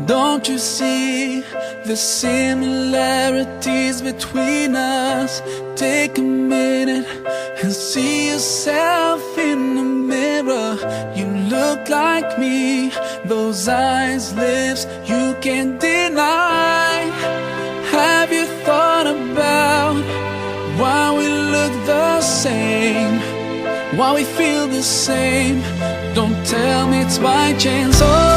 Don't you see the similarities between us? Take a minute and see yourself in the mirror. You look like me, those eyes, lips, you can't deny. Have you thought about why we look the same? Why we feel the same? Don't tell me it's by chance. Oh,